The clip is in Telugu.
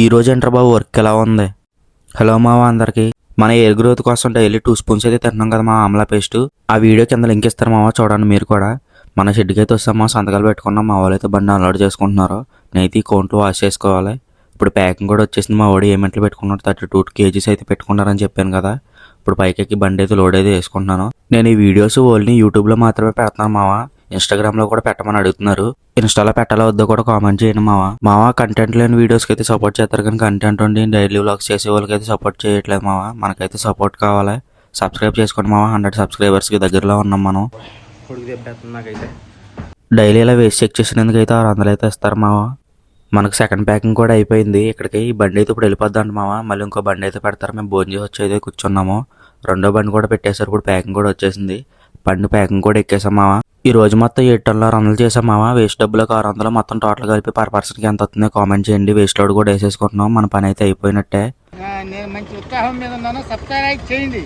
ఈ రోజు ఏంట్రా బాబు వర్క్ ఎలా ఉంది? హలో మావ అందరికి. మన ఎయిర్ గ్రోత్ కోసం డైలీ 2 స్పూన్స్ అయితే తింటున్నాం కదా మా ఆమ్లా పేస్ట్. ఆ వీడియో కింద లింక్ ఇస్తారు మావ, చూడండి మీరు కూడా. మన షెడ్కి అయితే వస్తాం మా, సంతకాలు పెట్టుకున్నాం. మా వాళ్ళు అయితే బండి అన్లోడ్ చేసుకుంటున్నారు. నేనైతే ఈ కౌంట్లో వాష్ చేసుకోవాలి. ఇప్పుడు ప్యాకింగ్ కూడా వచ్చేసింది. మా వాడు ఏమెంట్లు పెట్టుకున్నాడు, 32 kgs అయితే పెట్టుకున్నారని చెప్పాను కదా. ఇప్పుడు పైకి బండి అయితే లోడ్ అయితే వేసుకుంటున్నాను. నేను ఈ వీడియోస్ ఓన్లీ యూట్యూబ్లో మాత్రమే పెడతాను మావా. ఇన్స్టాగ్రామ్లో కూడా పెట్టమని అడుగుతున్నారు. ఇన్స్టాలో పెట్టాలో వద్దో కూడా కామెంట్ చేయండి మావా కంటెంట్ లేని వీడియోస్కి అయితే సపోర్ట్ చేస్తారు, కానీ కంటెంట్ ఉండి డైలీ వ్లాగ్స్ చేసే వాళ్ళకి అయితే సపోర్ట్ చేయట్లేదు మావా. మనకైతే సపోర్ట్ కావాలి. సబ్స్క్రైబ్ చేసుకోండి మావా. 100 సబ్స్క్రైబర్స్కి దగ్గరలో ఉన్నాం మనం. డైలీ ఇలా వేస్ట్ చెక్ చేసినందుకు అయితే 600 అయితే ఇస్తారు మావా. మనకు సెకండ్ ప్యాకింగ్ కూడా అయిపోయింది. ఇక్కడికి ఈ బండి అయితే ఇప్పుడు వెళ్ళిపోద్దాం మావా. మళ్ళీ ఇంకో బండి అయితే పెడతారు. మేము భోజనం చేసి వచ్చి అయితే కూర్చున్నాము. రెండో బండి కూడా పెట్టేశారు. ఇప్పుడు ప్యాకింగ్ కూడా వచ్చేసింది. బండి ప్యాకింగ్ కూడా ఎక్కేసాం మావా. ఈ రోజు మొత్తం 7 టన్నుల 600 చేసాం మావా. వేస్ట్ డబ్బులకు 600, మొత్తం టోటల్ కలిపి పర్ పర్సన్కి ఎంత వస్తుందో కామెంట్ చేయండి. వేస్ట్ లోడ్ కూడా వేసేసుకుంటున్నాం. మన పని అయితే అయిపోయినట్టే. నేను మంచి ఉత్సాహం మీద ఉన్నాను. సబ్స్క్రైబ్ చేయండి.